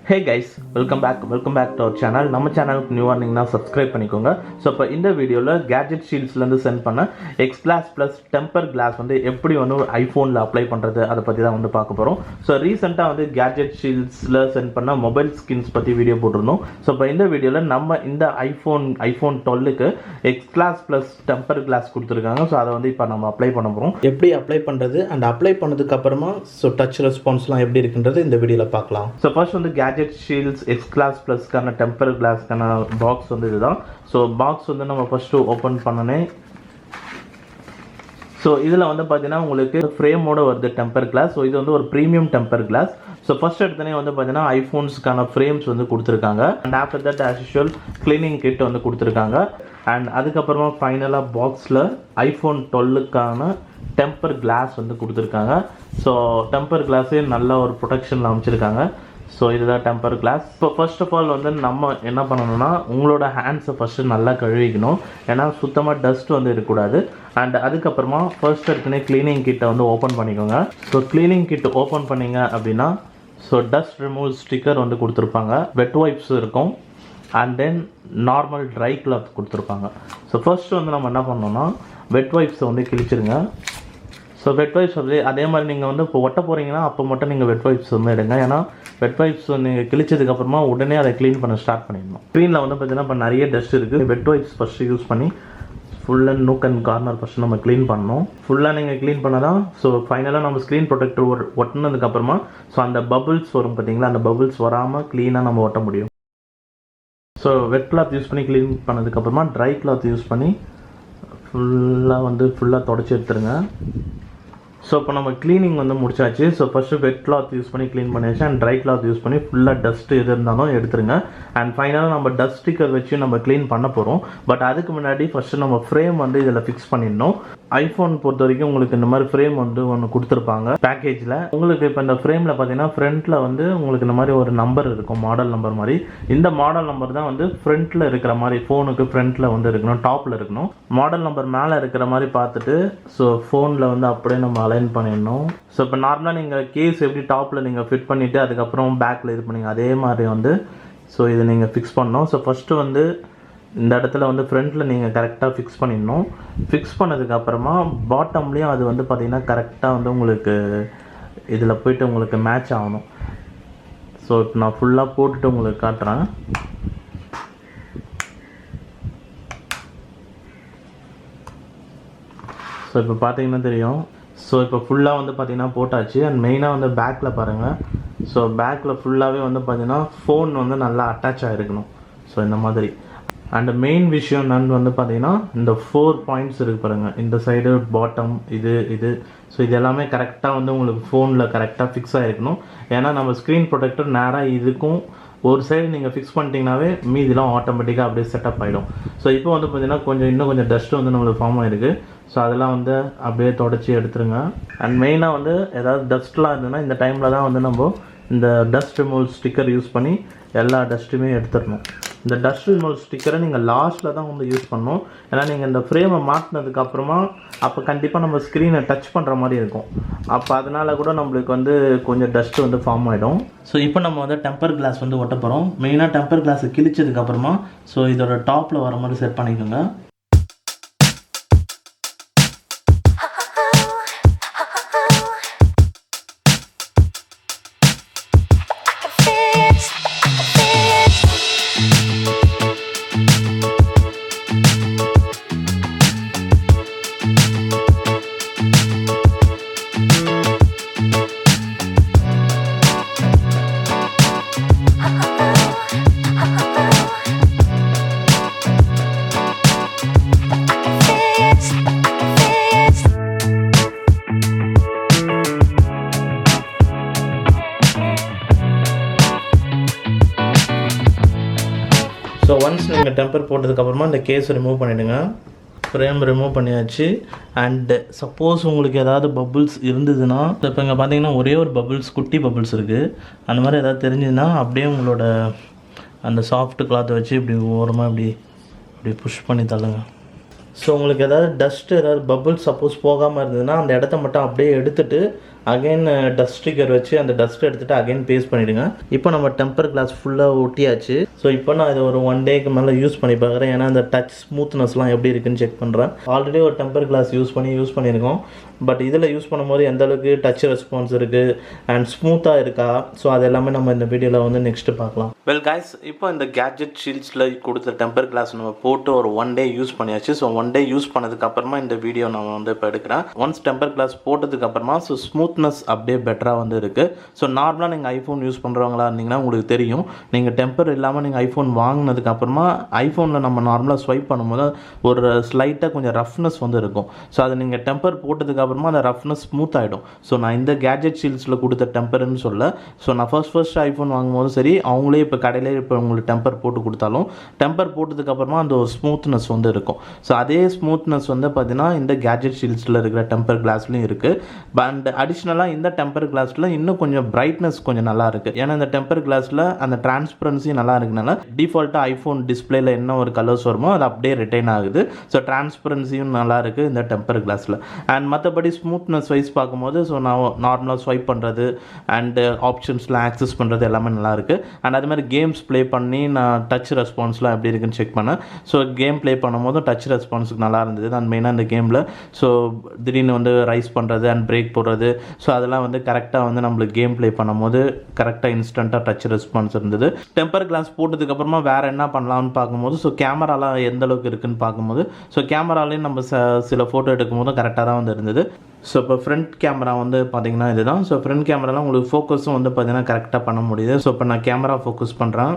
Hey guys, welcome back to our channel. நம்ம சேனலுக்கு new ஆனீங்கன்னா subscribe பண்ணிக்கோங்க. ஸோ இப்போ இந்த வீடியோவில் GadgetShieldzலேருந்து சென்ட் பண்ண X-Glas ப்ளஸ் டெம்பர் கிளாஸ் வந்து எப்படி வந்து ஐஃபோனில் அப்ளை பண்ணுறது அதை பற்றி தான் வந்து பார்க்க போகிறோம். ஸோ ரீசெண்டாக வந்து GadgetShieldzல சென்ட் பண்ண மொபைல் ஸ்கின்ஸ் பற்றி வீடியோ போட்டிருந்தோம். ஸோ இப்போ இந்த வீடியோவில் நம்ம இந்த ஐஃபோன் 12க்கு X-Glas ப்ளஸ் டெம்பர் கிளாஸ் கொடுத்துருக்காங்க. ஸோ அதை வந்து இப்போ நம்ம அப்ளை பண்ண போகிறோம். எப்படி அப்ளை பண்ணுறது அண்ட் அப்ளை பண்ணதுக்கு அப்புறமா ஸோ டச் ரெஸ்பான்ஸ்லாம் எப்படி இருக்குன்றது இந்த வீடியோவில் பார்க்கலாம். ஸோ ஃபர்ஸ்ட் வந்து GadgetShieldz X-Glas Plus கான டெம்பர் கிளாஸ்க்கான பாக்ஸ் வந்து இதுதான். ஸோ பாக்ஸ் வந்து நம்ம ஃபஸ்ட்டு ஓப்பன் பண்ணனே ஸோ இதில் வந்து பார்த்தீங்கன்னா உங்களுக்கு ஃப்ரேமோட வருது டெம்பர் கிளாஸ். ஸோ இது வந்து ஒரு premium temper glass. So first எடுத்தனே வந்து பார்த்தீங்கன்னா ஐஃபோன்ஸ்க்கான ஃப்ரேம்ஸ் வந்து கொடுத்துருக்காங்க. And after that as usual cleaning kit வந்து கொடுத்துருக்காங்க. அண்ட் அதுக்கப்புறமா ஃபைனலாக பாக்ஸில் ஐஃபோன் 12க்கான டெம்பர் கிளாஸ் வந்து கொடுத்துருக்காங்க. ஸோ டெம்பர் கிளாஸே நல்ல ஒரு ப்ரொடெக்ஷனில் அமைச்சிருக்காங்க. ஸோ இதுதான் டெம்பர் கிளாஸ். இப்போ ஃபர்ஸ்ட் ஆஃப் ஆல் வந்து நம்ம என்ன பண்ணணும்னா உங்களோட ஹேண்ட்ஸை ஃபஸ்ட்டு நல்லா கழுவிக்கணும். ஏன்னா சுத்தமாக டஸ்ட் வந்து இருக்கக்கூடாது. அண்ட் அதுக்கப்புறமா ஃபர்ஸ்ட் எடுத்துனே க்ளீனிங் கிட்டை வந்து ஓப்பன் பண்ணிக்கோங்க. ஸோ க்ளீனிங் கிட் ஓப்பன் பண்ணிங்க அப்படின்னா ஸோ டஸ்ட் ரிமூவல் ஸ்டிக்கர் வந்து கொடுத்துருப்பாங்க, வெட் வைப்ஸ் இருக்கும், and then normal try cloth கொடுத்துருப்பாங்க. ஸோ ஃபர்ஸ்ட் வந்து நம்ம என்ன பண்ணோம்னா வெட் வைப்ஸை வந்து கிழிச்சிருங்க. ஸோ வெட் வைப்ஸ் வந்து அதே மாதிரி நீங்கள் வந்து இப்போ ஒட்ட போகிறீங்கன்னா அப்போ மட்டும் நீங்கள் வெட் வைப்ஸ் வந்து எடுங்க. ஏன்னா வெட் வைப்ஸ் நீங்கள் கிழிச்சதுக்கப்புறமா உடனே அதை க்ளீன் பண்ண ஸ்டார்ட் பண்ணிடணும். ஸ்க்ரீனில் வந்து பார்த்தீங்கன்னா இப்போ நிறைய டஸ்ட் இருக்குது. வெட் வைப்ஸ் ஃபஸ்ட்டு யூஸ் பண்ணி full and nook and corner first நம்ம க்ளீன் பண்ணணும். ஃபுல்லாக நீங்கள் க்ளீன் பண்ண தான் ஸோ ஃபைனலாக நம்ம ஸ்க்ரீன் ப்ரொடெக்டர் ஒட்டினதுக்கப்புறமா ஸோ அந்த பபுள்ஸ் வரும் பார்த்தீங்களா, அந்த பபுள்ஸ் வராமல் க்ளீனாக நம்ம ஒட்ட முடியும். ஸோ வெட் கிளாத் யூஸ் பண்ணி க்ளீன் பண்ணதுக்கப்புறமா ட்ரை கிளாத் யூஸ் பண்ணி ஃபுல்லாக தொடச்சி எடுத்துருங்க. ஸோ இப்போ நம்ம க்ளீனிங் வந்து முடிச்சாச்சு. ஸோ ஃபஸ்ட்டு வெட் கிளாத் யூஸ் பண்ணி க்ளீன் பண்ணியாச்சு. அண்ட் ட்ரை கிளாத் யூஸ் பண்ணி ஃபுல்லாக டஸ்ட் எது இருந்தாலும் எடுத்துருங்க. அண்ட் ஃபைனலாக நம்ம டஸ்ட் ஸ்டிக்கர் வச்சு நம்ம க்ளீன் பண்ண போகிறோம். பட் அதுக்கு முன்னாடி ஃபஸ்ட்டு நம்ம ஃப்ரேம் வந்து இதில் ஃபிக்ஸ் பண்ணிடணும். ஐஃபோன் பொறுத்த வரைக்கும் உங்களுக்கு இந்த மாதிரி ஃப்ரேம் வந்து ஒன்று கொடுத்துருப்பாங்க பேக்கேஜில். உங்களுக்கு இப்போ இந்த ஃப்ரேமில் பார்த்தீங்கன்னா ஃப்ரண்ட்டில் வந்து உங்களுக்கு இந்த மாதிரி ஒரு நம்பர் இருக்கும், மாடல் நம்பர் மாதிரி. இந்த மாடல் நம்பர் தான் வந்து ஃப்ரண்ட்டில் இருக்கிற மாதிரி, ஃபோனுக்கு ஃப்ரண்ட்டில் வந்து இருக்கணும், டாப்பில் இருக்கணும். மாடல் நம்பர் மேலே இருக்கிற மாதிரி பார்த்துட்டு ஸோ ஃபோனில் வந்து அப்படியே நம்ம அலைன் பண்ணிடணும். ஸோ இப்போ நார்மலாக நீங்கள் கேஸ் எப்படி டாப்பில் நீங்கள் ஃபிட் பண்ணிவிட்டு அதுக்கப்புறம் பேக்கில் இது பண்ணிங்க அதே மாதிரி வந்து ஸோ இதை நீங்கள் ஃபிக்ஸ் பண்ணணும். ஸோ ஃபஸ்ட்டு வந்து இந்த இடத்துல வந்து ஃப்ரண்ட்டில் நீங்கள் கரெக்டாக ஃபிக்ஸ் பண்ணிடணும். ஃபிக்ஸ் பண்ணதுக்கப்புறமா பாட்டம்லேயும் அது வந்து பார்த்திங்கன்னா கரெக்டாக வந்து உங்களுக்கு இதில் போய்ட்டு உங்களுக்கு மேட்ச் ஆகணும். ஸோ இப்போ நான் ஃபுல்லாக போட்டுட்டு உங்களுக்கு காட்டுறேன். ஸோ இப்போ பார்த்தீங்கன்னா தெரியும். ஸோ இப்போ ஃபுல்லாக வந்து பார்த்திங்கன்னா போட்டாச்சு. அண்ட் மெயினாக வந்து பேக்கில் பாருங்கள். ஸோ பேக்கில் ஃபுல்லாகவே வந்து பார்த்திங்கன்னா ஃபோன் வந்து நல்லா அட்டாச் ஆகிருக்கணும். ஸோ இந்த மாதிரி. அண்ட் மெயின் விஷயம் என்னன்னு வந்து பார்த்தீங்கன்னா இந்த 4 பாயிண்ட்ஸ் இருக்குது பாருங்கள், இந்த சைடு பாட்டம் இது ஸோ இது எல்லாமே கரெக்டாக வந்து உங்களுக்கு ஃபோனில் கரெக்டாக ஃபிக்ஸ் ஆகிருக்கணும். ஏன்னா நம்ம ஸ்க்ரீன் ப்ரொடெக்டர் நேராக இதுக்கும் ஒரு சைடு நீங்கள் ஃபிக்ஸ் பண்ணிட்டீங்கன்னாவே மீதிலாம் ஆட்டோமேட்டிக்காக அப்படியே செட்டப் ஆகிடும். ஸோ இப்போ வந்து பார்த்தீங்கன்னா இன்னும் கொஞ்சம் டஸ்ட் வந்து நம்மளுக்கு ஃபார்ம் ஆகிருக்கு. ஸோ அதெல்லாம் வந்து அப்படியே தொடச்சி எடுத்துருங்க. அண்ட் மெயினாக வந்து ஏதாவது டஸ்ட்லாம் இருந்ததுன்னா இந்த டைமில் தான் வந்து நம்ம இந்த டஸ்ட் ரிமூவல் ஸ்டிக்கர் யூஸ் பண்ணி எல்லா டஸ்ட்டுமே எடுத்துடணும். இந்த டஸ்ட் ரிமூவல் ஸ்டிக்கரை நீங்கள் லாஸ்ட்டில் தான் வந்து யூஸ் பண்ணணும். ஏன்னா நீங்கள் இந்த ஃப்ரேமை மாட்டினதுக்கப்புறமா அப்போ கண்டிப்பாக நம்ம ஸ்க்ரீனை டச் பண்ணுற மாதிரி இருக்கும். அப்போ அதனால் கூட நம்மளுக்கு வந்து கொஞ்சம் டஸ்ட்டு வந்து ஃபார்ம் ஆகிடும். ஸோ இப்போ நம்ம வந்து டெம்பர் கிளாஸ் வந்து ஒட்ட போகிறோம். மெயினாக டெம்பர் கிளாஸை கிழிச்சதுக்கப்புறமா ஸோ இதோட டாப்பில் வர மாதிரி செட் பண்ணிக்கோங்க. ஸோ ஒன்ஸ் நீங்கள் டெம்பர் போட்டதுக்கப்புறமா இந்த கேஸை ரிமூவ் பண்ணிவிடுங்க. ஃப்ரேம் ரிமூவ் பண்ணியாச்சு. அண்டு சப்போஸ் உங்களுக்கு ஏதாவது பபுள்ஸ் இருந்ததுன்னா இப்போ இங்கே பார்த்தீங்கன்னா ஒரே ஒரு பபுள்ஸ், குட்டி பபுள்ஸ் இருக்குது. அந்த மாதிரி ஏதாவது தெரிஞ்சதுன்னா அப்படியே உங்களோட அந்த சாஃப்ட் கிளாத்தை வச்சு இப்படி ஓரமாக இப்படி புஷ் பண்ணி தள்ளுங்க. ஸோ உங்களுக்கு ஏதாவது டஸ்ட்டு ஏதாவது பபுள்ஸ் சப்போஸ் போகாமல் இருந்ததுன்னா அந்த இடத்த மட்டும் அப்படியே எடுத்துகிட்டு அகைன் டஸ்ட் ஸ்டிக்கர் வச்சு அந்த டஸ்ட் எடுத்துகிட்டு அகைன் பேஸ்ட் பண்ணிவிடுங்க. இப்போ நம்ம டெம்பர் கிளாஸ் ஃபுல்லாக ஒட்டியாச்சு. ஸோ இப்போ நான் இதை ஒரு 1 டேக்கு மேலே யூஸ் பண்ணி பார்க்குறேன். ஏன்னா அந்த டச் ஸ்மூத்னஸ்லாம் எப்படி இருக்குன்னு செக் பண்ணுறேன். ஆல்ரெடி ஒரு டெம்பர் கிளாஸ் யூஸ் பண்ணியிருக்கோம். பட் இதில் யூஸ் பண்ணும்போது எந்த அளவுக்கு டச் ரெஸ்பான்ஸ் இருக்குது அண்ட் ஸ்மூத்தாக இருக்கா, ஸோ அது எல்லாமே நம்ம இந்த வீடியோவில் வந்து நெக்ஸ்ட்டு பார்க்கலாம். வெல் கைஸ், இப்போ இந்த GadgetShieldzல கொடுத்த டெம்பர் கிளாஸ் நம்ம போட்டு ஒரு 1 டே யூஸ் பண்ணியாச்சு. ஸோ 1 டே யூஸ் பண்ணதுக்கப்புறமா இந்த வீடியோ நான் வந்து இப்போ எடுக்கிறேன். ஒன்ஸ் டெம்பர் கிளாஸ் போட்டதுக்கப்புறமா ஸோ ஸ்மூத்னஸ் அப்படியே பெட்டராக வந்து இருக்குது. ஸோ நார்மலாக நீங்கள் ஐஃபோன் யூஸ் பண்ணுறவங்களா இருந்தீங்கன்னா உங்களுக்கு தெரியும், நீங்கள் டெம்பர் இல்லாமல் நீங்கள் ஐஃபோன் வாங்கினதுக்கப்புறமா ஐஃபோனில் நம்ம நார்மலாக ஸ்வைப் பண்ணும்போது ஒரு ஸ்லைட்டாக கொஞ்சம் ரஃப்னஸ் வந்து இருக்கும். ஸோ அதை நீங்கள் டெம்பர் போட்டதுக்கப்புறமா அந்த ரஃப்னஸ் ஸ்மூத் ஆகிடும். ஸோ நான் இந்த GadgetShieldzல கொடுத்த டெம்பர்னு சொல்ல, ஸோ நான் ஃபர்ஸ்ட் ஐஃபோன் வாங்கும்போது சரி, அவங்களே இப்போ கடையிலே இப்போ உங்களுக்கு டெம்பர் போட்டு கொடுத்தாலும் டெம்பர் போட்டதுக்கப்புறமா அந்த ஒரு ஸ்மூத்னஸ் வந்து இருக்கும். ஸோ அதே ஸ்மூத்னஸ் வந்து பார்த்தீங்கன்னா இந்த GadgetShieldzல இருக்கிற டெம்பர் கிளாஸ்லையும் இருக்குது. அண்ட் அடிஷ்னலாக இந்த டெம்பர் கிளாஸில் இன்னும் கொஞ்சம் பிரைட்னஸ் கொஞ்சம் நல்லா இருக்குது. ஏன்னா இந்த டெம்பர் கிளாஸில் அந்த டிரான்ஸ்பரன்சி நல்லா இருக்குனால டிஃபால்ட்டாக ஐஃபோன் டிஸ்பிளேல என்ன ஒரு கலர்ஸ் வருமோ அது அப்படியே ரிட்டைன் ஆகுது. ஸோ டிரான்ஸ்பரன்சியும் நல்லா இருக்குது இந்த டெம்பர் கிளாஸில். அண்ட் மற்றபடி ஸ்மூத்னஸ் வைஸ் பார்க்கும்போது ஸோ நான் நார்மலாக ஸ்வைப் பண்ணுறது அண்டு ஆப்ஷன்ஸில் ஆக்சஸ் பண்ணுறது எல்லாமே நல்லாயிருக்கு. அண்ட் அது மாதிரி கேம்ஸ் ப்ளே பண்ணி நான் டச் ரெஸ்பான்ஸ்லாம் எப்படி இருக்குன்னு செக் பண்ணேன். ஸோ கேம் ப்ளே பண்ணும்போது டச் ரெஸ்பான்ஸுக்கு நல்லா இருந்தது. அண்ட் மெயினாக இந்த கேமில் ஸோ திடீர்னு வந்து ரைஸ் பண்ணுறது அண்ட் பிரேக் போடுறது, ஸோ அதெல்லாம் வந்து கரெக்டாக வந்து நம்மளுக்கு கேம் ப்ளே பண்ணும்போது கரெக்டாக இன்ஸ்டண்ட்டாக டச் ரெஸ்பான்ஸ் இருந்தது. டெம்பர் கிளாஸ் போட்டதுக்கப்புறமா வேறு என்ன பண்ணலாம்னு பார்க்கும்போது ஸோ கேமராலாம் எந்த அளவுக்கு இருக்குன்னு பார்க்கும்போது ஸோ கேமராலேயும் நம்ம சில ஃபோட்டோ எடுக்கும்போது கரெக்டாக தான் வந்து இருந்தது. ஸோ இப்போ ஃப்ரண்ட் கேமரா வந்து பார்த்தீங்கன்னா இதுதான். ஸோ ஃப்ரண்ட் கேமராலாம் உங்களுக்கு ஃபோக்கஸும் வந்து பார்த்தீங்கன்னா கரெக்டாக பண்ண முடியுது. ஸோ இப்போ நான் கேமரா ஃபோக்கஸ் பண்ணுறேன்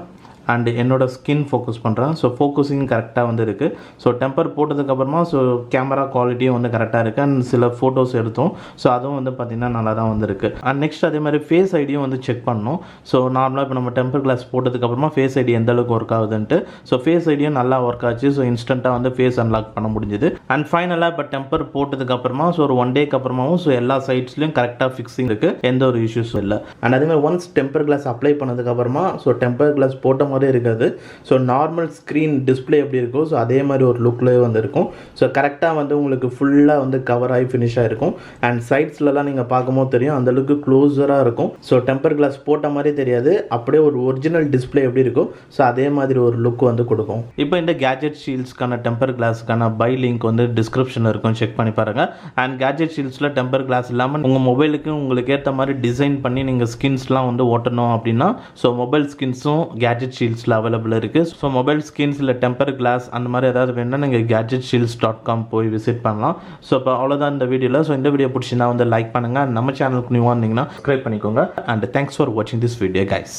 அண்ட் என்னோட ஸ்கின் ஃபோக்கஸ் பண்ணுறேன். ஸோ ஃபோக்கஸிங் கரெக்டாக வந்து இருக்குது. ஸோ டெம்பர் போட்டதுக்கப்புறமா ஸோ கேமரா குவாலிட்டியும் வந்து கரெக்டாக இருக்குது. அண்ட் சில ஃபோட்டோஸ் எடுத்தோம். ஸோ அதுவும் வந்து பார்த்திங்கன்னா நல்லா தான் வந்துருக்கு. அண்ட் நெக்ஸ்ட் அதே மாதிரி ஃபேஸ் ஐடியும் வந்து செக் பண்ணணும். ஸோ நார்மலாக இப்போ நம்ம டெம்பர் கிளாஸ் போட்டதுக்கப்புறமா ஃபேஸ் ஐடி எந்த அளவுக்கு ஒர்க் ஆகுதுன்ட்டு ஸோ ஃபேஸ் ஐடியும் நல்லா ஒர்க் ஆச்சு. ஸோ இன்ஸ்டண்ட்டாக வந்து ஃபேஸ் அன்லாக் பண்ண முடிஞ்சுது. அண்ட் ஃபைனலாக இப்போ டெம்பர் போட்டதுக்கப்புறமா ஸோ ஒரு 1 டேக்கு அப்புறமாவும் ஸோ எல்லா சைட்ஸ்லையும் கரெக்டாக ஃபிக்ஸிங் இருக்குது, எந்த ஒரு இஷ்யூஸும் இல்லை. அண்ட் அதே மாதிரி ஒன்ஸ் டெம்பர் கிளாஸ் அப்ளை பண்ணதுக்கப்புறமா ஸோ டெம்பர் கிளாஸ் போட்ட மாதிரி இருக்காது. ஸோ நார்மல் ஸ்க்ரீன் டிஸ்பிளே எப்படி இருக்கும் ஸோ அதே மாதிரி ஒரு லுக்லேயே வந்து இருக்கும். ஸோ கரெக்டாக வந்து உங்களுக்கு ஃபுல்லாக வந்து கவர் ஆகி ஃபினிஷாக இருக்கும். அண்ட் சைட்ஸ்லலாம் நீங்கள் பார்க்கும்போது தெரியும் அந்தளவுக்கு க்ளோஸராக இருக்கும். ஸோ டெம்பர் கிளாஸ் போட்ட மாதிரி தெரியாது, அப்படியே ஒரு ஒரிஜினல் டிஸ்பிளே எப்படி இருக்கும் ஸோ அதே மாதிரி ஒரு லுக் வந்து கொடுக்கும். இப்போ இந்த GadgetShieldzக்கான டெம்பர் கிளாஸுக்கான பை லிங்க் வந்து டிஸ்கிரிப்ஷனில் இருக்கும், செக் பண்ணி பாருங்கள். அண்ட் GadgetShieldzல டெம்பர் கிளாஸ் இல்லாமல் உங்கள் மொபைலுக்கு உங்களுக்கு ஏற்ற மாதிரி டிசைன் பண்ணி நீங்கள் ஸ்கின்ஸ்லாம் வந்து ஓட்டணும் அப்படின்னா ஸோ மொபைல் ஸ்கின்ஸும் GadgetShieldzல அவைலபிள் இருக்குது. ஸோ மொபைல் ஸ்கின்ஸ் இல்லை டெம்பர் கிளாஸ் அந்த மாதிரி ஏதாவது வேணும்னா நீங்கள் GadgetShieldz.com போய் விசிட் பண்ணலாம். ஸோ இப்போ அவ்வளோதான் இந்த வீடியோவில். ஸோ இந்த வீடியோ பிடிச்சினா வந்து லைக் பண்ணுங்கள். நம்ம சேனலுக்கு நியூவாக இருந்தீங்கன்னா சப்ஸ்கிரைப் பண்ணிக்கோங்க. அண்ட் தேங்க்ஸ் ஃபார் வாட்சிங் திஸ் வீடியோ கைஸ்.